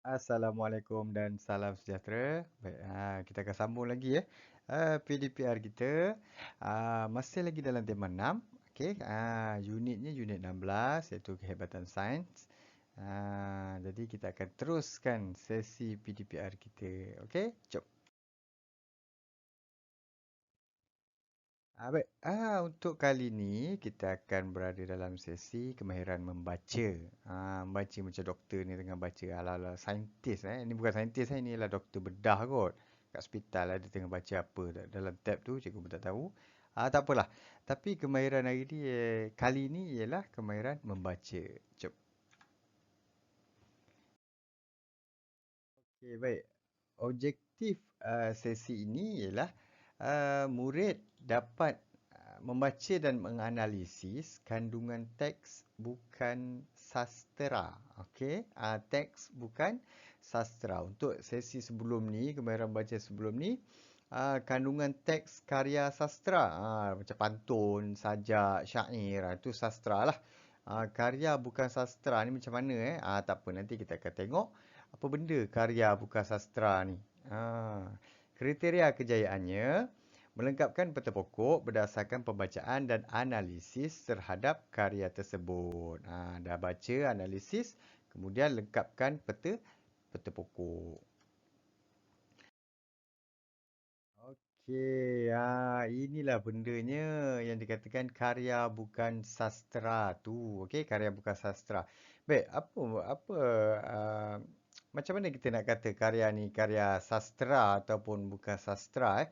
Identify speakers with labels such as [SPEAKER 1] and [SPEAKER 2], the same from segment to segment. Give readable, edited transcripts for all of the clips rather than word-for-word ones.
[SPEAKER 1] Assalamualaikum dan salam sejahtera. Baik, kita akan sambung lagi ya. PDPR kita masih lagi dalam tema 6. Okey, unitnya unit 16 iaitu kehebatan sains. Jadi kita akan teruskan sesi PDPR kita. Okey, jom. Baik, untuk kali ni kita akan berada dalam sesi kemahiran membaca. Membaca macam doktor ni tengah baca ala-ala saintis. Ini bukan saintis, ini ialah doktor bedah kot. Kat hospital lah, dia tengah baca apa dalam tab tu, cikgu pun tak tahu. Tak apalah. Tapi kemahiran hari ni, kali ni ialah kemahiran membaca. Jom. Okay, baik. Objektif sesi ini ialah murid dapat membaca dan menganalisis kandungan teks bukan sastera. Okey, teks bukan sastera. Untuk sesi sebelum ni, kemahiran baca sebelum ni, kandungan teks karya sastra. Macam pantun, sajak, syair, itu sastra lah. Karya bukan sastra ni macam mana tak apa, nanti kita akan tengok apa benda karya bukan sastra ni. Kriteria kejayaannya melengkapkan peta pokok berdasarkan pembacaan dan analisis terhadap karya tersebut. Dah baca, analisis, kemudian lengkapkan peta pokok. Okey, inilah bendanya yang dikatakan karya bukan sastra tu. Okey, karya bukan sastra. Baik, apa uh, macam mana kita nak kata karya ni karya sastra ataupun bukan sastra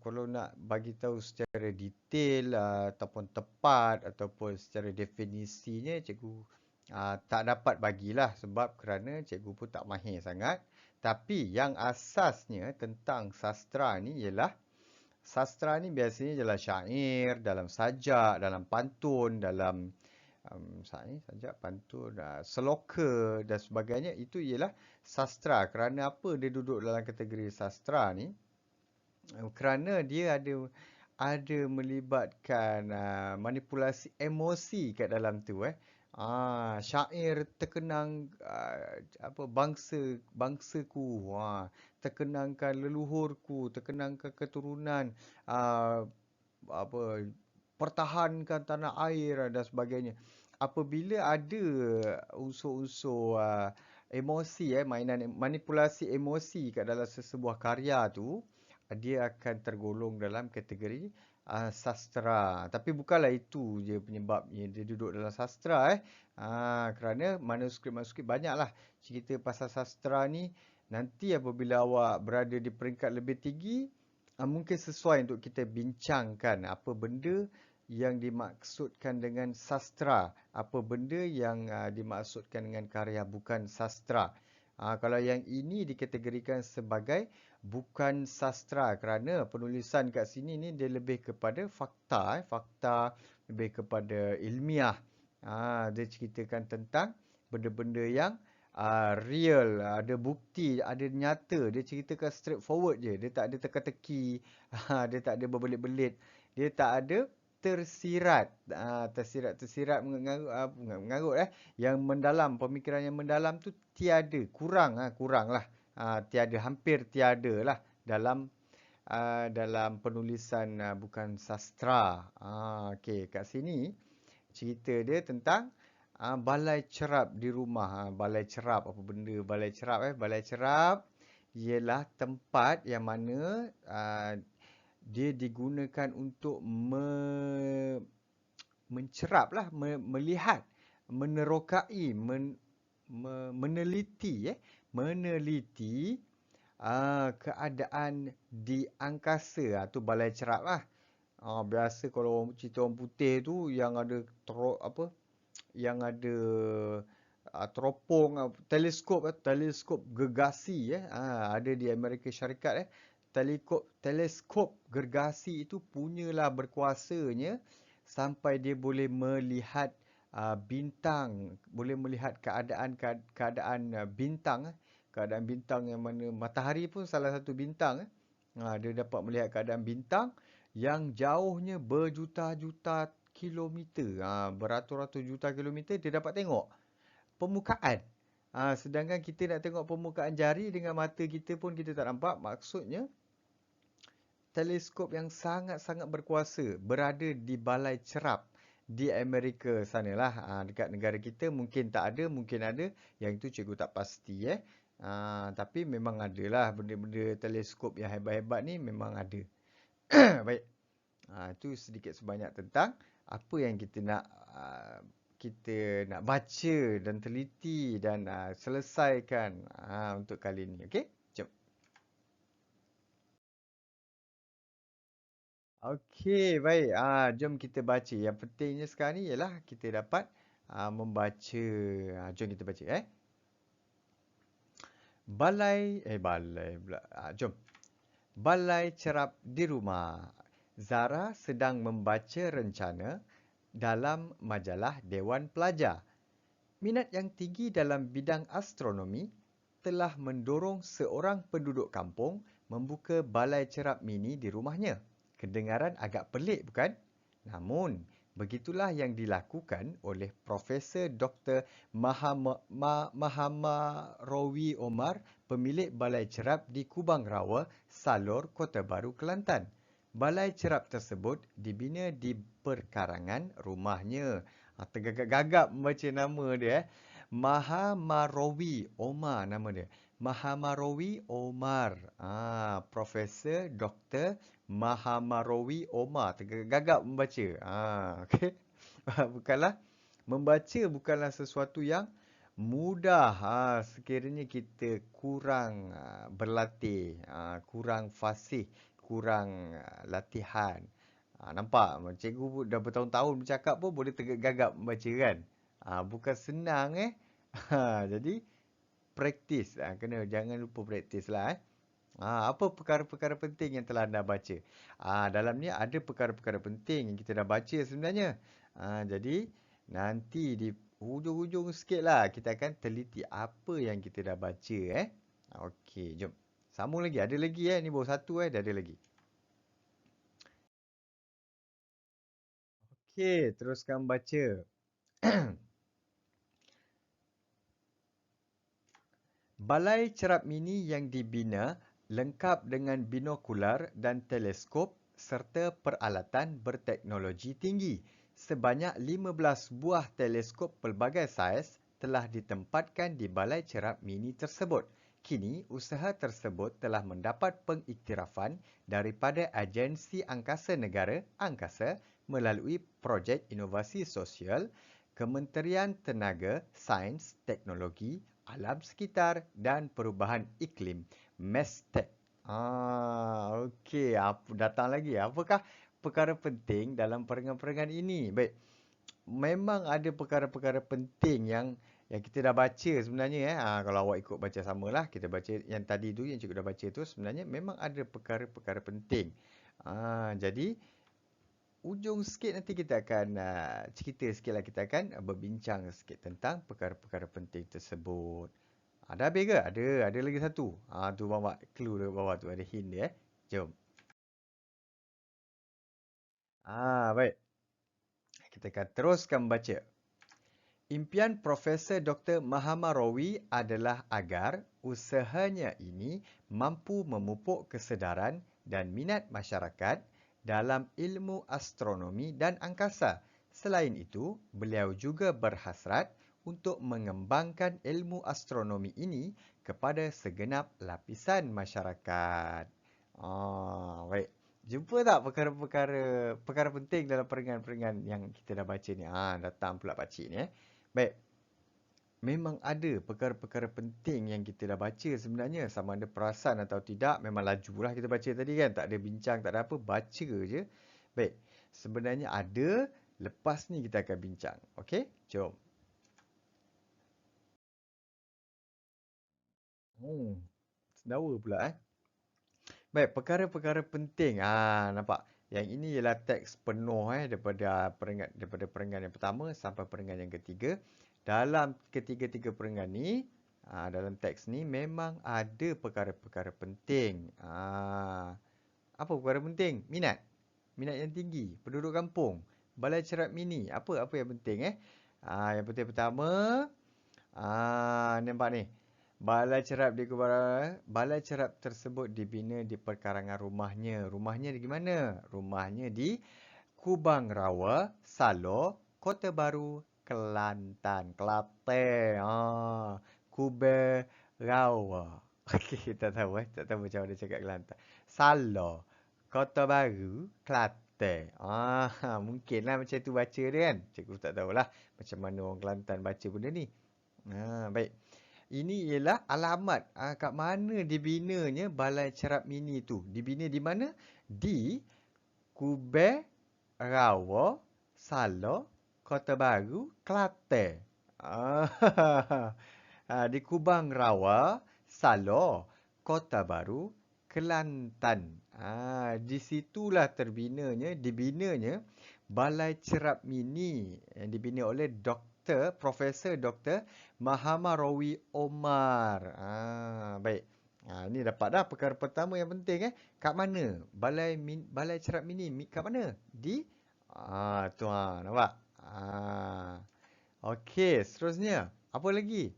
[SPEAKER 1] kalau nak bagi tahu secara detail ataupun tepat ataupun secara definisinya cikgu tak dapat bagilah sebab kerana cikgu pun tak mahir sangat. Tapi yang asasnya tentang sastra ni ialah sastra ni biasanya dalam syair, dalam sajak, dalam pantun, dalam syair, sajak, pantun, seloka dan sebagainya. Itu ialah sastra. Kerana apa dia duduk dalam kategori sastra ni? Kerana dia ada melibatkan manipulasi emosi kat dalam tu syair terkenang apa bangsaku, terkenangkan leluhurku, terkenangkan keturunan, ah, apa pertahankan tanah air dan sebagainya. Apabila ada unsur-unsur emosi mainan manipulasi emosi kat dalam sesebuah karya tu, dia akan tergolong dalam kategori sastra. Tapi bukanlah itu je penyebabnya dia duduk dalam sastra kerana manuskrip-manuskrip banyaklah cerita pasal sastra ni. Nanti apabila awak berada di peringkat lebih tinggi, mungkin sesuai untuk kita bincangkan apa benda yang dimaksudkan dengan sastra, apa benda yang dimaksudkan dengan karya bukan sastra. Kalau yang ini dikategorikan sebagai bukan sastra kerana penulisan kat sini ni dia lebih kepada fakta, fakta lebih kepada ilmiah. Dia ceritakan tentang benda-benda yang real, ada bukti, ada nyata. Dia ceritakan straightforward je. Dia tak ada teka-teki, dia tak ada berbelit-belit. Dia tak ada tersirat. Tersirat mengarut, mengarut yang mendalam, pemikiran yang mendalam tu tiada, kurang lah. Tiada, hampir tiada lah dalam penulisan bukan sastra. Okey, kat sini cerita dia tentang balai cerap di rumah. Balai cerap apa benda balai cerap Balai cerap ialah tempat yang mana dia digunakan untuk mencerap lah, melihat, menerokai, meneliti keadaan di angkasa. Tu balai cerap lah. Biasa kalau cerita orang putih tu yang ada apa yang ada teropong teleskop gergasi ada di Amerika Syarikat teleskop gergasi itu punyalah berkuasanya sampai dia boleh melihat bintang, boleh melihat keadaan keadaan bintang yang mana matahari pun salah satu bintang dia dapat melihat keadaan bintang yang jauhnya berjuta-juta kilometer, beratus-ratus juta kilometer dia dapat tengok permukaan. Sedangkan kita nak tengok permukaan jari dengan mata kita pun kita tak nampak. Maksudnya teleskop yang sangat-sangat berkuasa berada di balai cerap di Amerika sanalah. Dekat negara kita mungkin tak ada, mungkin ada. Yang itu cikgu tak pasti tapi memang adalah benda-benda teleskop yang hebat-hebat ni memang ada. Baik. Itu sedikit sebanyak tentang apa yang kita nak baca dan teliti dan selesaikan untuk kali ini. Okey? Jom. Okey, baik. Jom kita baca. Yang pentingnya sekarang ni ialah kita dapat membaca. Jom kita baca balai pula. Jom. Balai cerap di rumah. Zara sedang membaca rencana dalam majalah Dewan Pelajar. Minat yang tinggi dalam bidang astronomi telah mendorong seorang penduduk kampung membuka balai cerap mini di rumahnya. Kedengaran agak pelik bukan? Namun, begitulah yang dilakukan oleh Profesor Dr. Mahamarowi Omar, pemilik balai cerap di Kubang Rawa, Salor, Kota Baru, Kelantan. Balai cerap tersebut dibina di perkarangan rumahnya. Tergagap-gagap membaca nama dia. Mahamarowi Omar nama dia. Mahamarowi Omar. Profesor Dr. Mahamarowi Omar. Tergagap membaca. Okey. Bukanlah membaca bukanlah sesuatu yang mudah sekiranya kita kurang berlatih, kurang fasih, kurang latihan. Nampak? Cikgu dah bertahun-tahun bercakap pun boleh tergagap membaca kan? Bukan senang Jadi praktis. Jangan lupa praktis lah Apa perkara-perkara penting yang telah anda baca? Dalam ni ada perkara-perkara penting yang kita dah baca sebenarnya. Jadi nanti di hujung-hujung sikit lah kita akan teliti apa yang kita dah baca Okey, jom. Sambung lagi. Ada lagi ni baru satu dah ada lagi. Okey, teruskan baca. Balai cerap mini yang dibina lengkap dengan binokular dan teleskop serta peralatan berteknologi tinggi. Sebanyak 15 buah teleskop pelbagai saiz telah ditempatkan di balai cerap mini tersebut. Kini, usaha tersebut telah mendapat pengiktirafan daripada Agensi Angkasa Negara (Angkasa) melalui Projek Inovasi Sosial, Kementerian Tenaga, Sains, Teknologi, Alam Sekitar dan Perubahan Iklim, MESTEC. Okey. Datang lagi. Apakah perkara penting dalam perangan-perangan ini? Baik. Memang ada perkara-perkara penting yang kita dah baca sebenarnya kalau awak ikut baca samalah, kita baca yang tadi tu yang cikgu dah baca tu sebenarnya memang ada perkara-perkara penting. Jadi ujung sikit nanti kita akan cerita sikitlah, kita akan berbincang sikit tentang perkara-perkara penting tersebut. Dah habis ke? Ada lagi satu. Tu bawa clue dekat bawah tu ada hint dia Jom. Baik. Kita akan teruskan baca. Impian Profesor Dr. Mahamarowi adalah agar usahanya ini mampu memupuk kesedaran dan minat masyarakat dalam ilmu astronomi dan angkasa. Selain itu, beliau juga berhasrat untuk mengembangkan ilmu astronomi ini kepada segenap lapisan masyarakat. Baik. Jumpa tak perkara penting dalam perangan-perangan yang kita dah baca ni? Datang pula pakcik ni Baik. Memang ada perkara-perkara penting yang kita dah baca sebenarnya. Sama ada perasan atau tidak, memang lajulah kita baca tadi kan. Tak ada bincang, tak ada apa. Baca je. Baik. Sebenarnya ada. Lepas ni kita akan bincang. Okey? Jom. Sendawa pula Baik, perkara-perkara penting. Nampak? Yang ini ialah teks penuh daripada perenggan yang pertama sampai perenggan yang ketiga. Dalam ketiga-tiga perenggan ni, dalam teks ni memang ada perkara-perkara penting. Apa perkara penting? Minat. Minat yang tinggi. Penduduk kampung. Balai cerap mini. Apa yang penting Yang penting pertama, nampak ni. Balai cerap tersebut dibina di perkarangan rumahnya. Rumahnya di mana? Rumahnya di Kubang Rawa, Salo, Kota Baru, Kelantan. Kelantan. Kubang Rawa. Okey, tak tahu tak tahu macam mana cakap Kelantan. Salo, Kota Baru, Kelantan. Mungkinlah macam tu baca dia kan. Cikgu tak tahulah macam mana orang Kelantan baca benda ni. Baik. Ini ialah alamat kat mana dibinanya Balai Cerap Mini tu. Dibina di mana? Di Kubang Rawa, Salo, Kota Baru, Kelantan. Di Kubang Rawa, Salo, Kota Baru, Kelantan. Di situlah dibinanya Balai Cerap Mini yang dibina oleh Profesor Dr. Mahamarowi Omar. Baik. Ini dapat dah perkara pertama yang penting. Kat mana? Balai Cerap Mini. Kat mana? Di tu nampak? Okey, seterusnya. Apa lagi?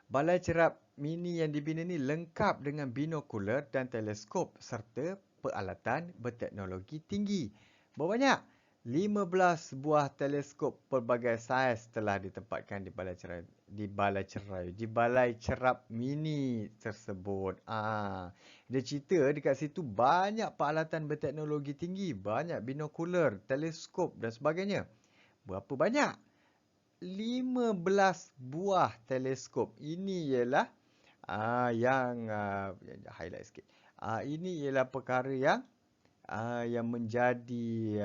[SPEAKER 1] Balai Cerap Mini yang dibina ni lengkap dengan binokular dan teleskop serta peralatan berteknologi tinggi. Berapa banyak? 15 buah teleskop pelbagai saiz telah ditempatkan di Balai Cerap Mini tersebut. Dia cerita dekat situ banyak peralatan berteknologi tinggi, banyak binokular, teleskop dan sebagainya. Berapa banyak? 15 buah teleskop. Ini ialah yang highlight sikit. Ini ialah perkara yang menjadi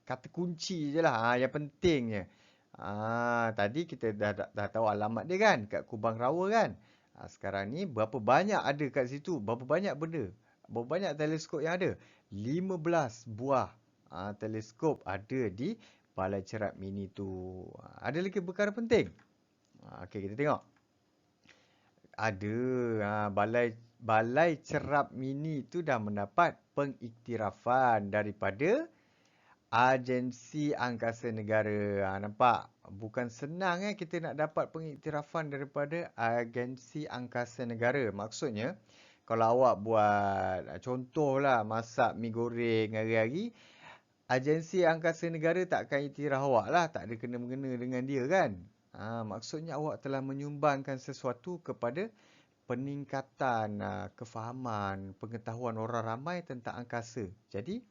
[SPEAKER 1] kata kunci je lah, yang pentingnya. Tadi kita dah tahu alamat dia kan, kat Kubang Rawa kan. Sekarang ni berapa banyak ada kat situ, berapa banyak benda, berapa banyak teleskop yang ada. 15 buah teleskop ada di Balai Cerap Mini tu. Ada lagi perkara penting. Okey, kita tengok. Ada. Balai Cerap Mini tu dah mendapat pengiktirafan daripada Agensi Angkasa Negara. Nampak? Bukan senang kita nak dapat pengiktirafan daripada Agensi Angkasa Negara. Maksudnya, kalau awak buat contohlah masak mi goreng hari-hari, Agensi Angkasa Negara takkan iktiraf awak lah. Tak ada kena-mengena dengan dia kan? Maksudnya awak telah menyumbangkan sesuatu kepada peningkatan kefahaman, pengetahuan orang ramai tentang angkasa. Jadi,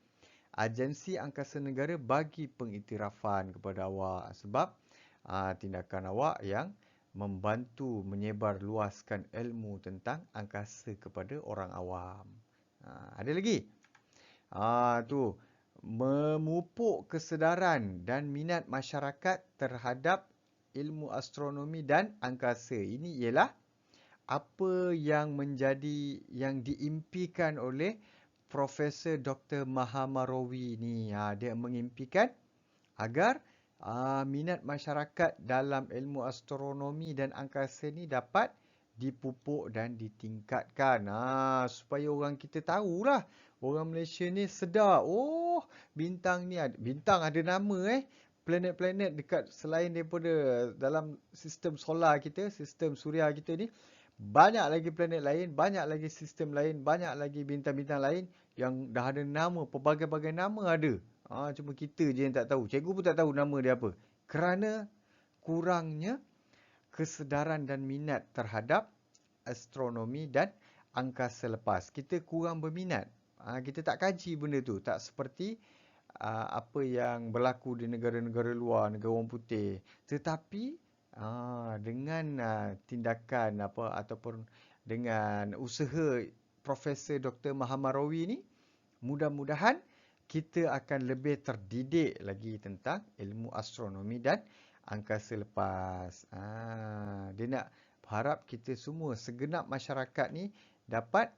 [SPEAKER 1] Agensi Angkasa Negara bagi pengiktirafan kepada awak sebab tindakan awak yang membantu menyebarluaskan ilmu tentang angkasa kepada orang awam. Ada lagi? Tu memupuk kesedaran dan minat masyarakat terhadap ilmu astronomi dan angkasa. Ini ialah apa yang diimpikan oleh Profesor Dr. Mahamarowi ni. Dia mengimpikan agar minat masyarakat dalam ilmu astronomi dan angkasa ni dapat dipupuk dan ditingkatkan. Supaya orang kita tahulah. Orang Malaysia ni sedar. Oh, bintang ni bintang ada nama planet-planet dekat selain daripada dalam sistem solar kita, sistem suria kita ni. Banyak lagi planet lain, banyak lagi sistem lain, banyak lagi bintang-bintang lain yang dah ada nama, pelbagai-bagai nama ada. Cuma kita je yang tak tahu. Cikgu pun tak tahu nama dia apa. Kerana kurangnya kesedaran dan minat terhadap astronomi dan angkasa lepas. Kita kurang berminat. Kita tak kaji benda tu. Tak seperti apa yang berlaku di negara-negara luar, negara orang putih. Tetapi dengan tindakan ataupun dengan usaha Profesor Dr. Mahamarowi ni, mudah-mudahan kita akan lebih terdidik lagi tentang ilmu astronomi dan angkasa lepas. Dia nak harap kita semua, segenap masyarakat ni dapat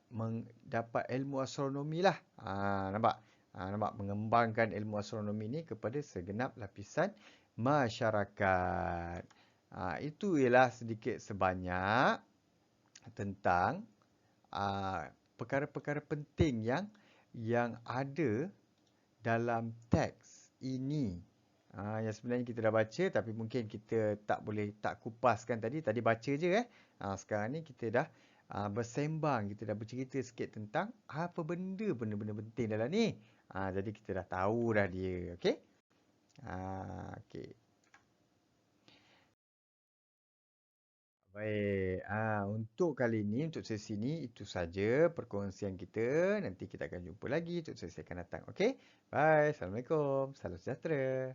[SPEAKER 1] ilmu astronomi lah. Nampak? Nampak? Mengembangkan ilmu astronomi ni kepada segenap lapisan masyarakat. Itu ialah sedikit sebanyak tentang perkara-perkara penting yang ada dalam teks ini. Yang sebenarnya kita dah baca tapi mungkin kita tak kupaskan tadi. Tadi baca je eh. Sekarang ni kita dah bersembang, kita dah bercerita sikit tentang apa benda-benda penting dalam ni. Jadi kita dah tahu dah dia, okey? Okey. Baik. Untuk kali ni, untuk sesi ni itu saja perkongsian kita. Nanti kita akan jumpa lagi untuk sesi akan datang, okey? Bye. Assalamualaikum. Salam sejahtera.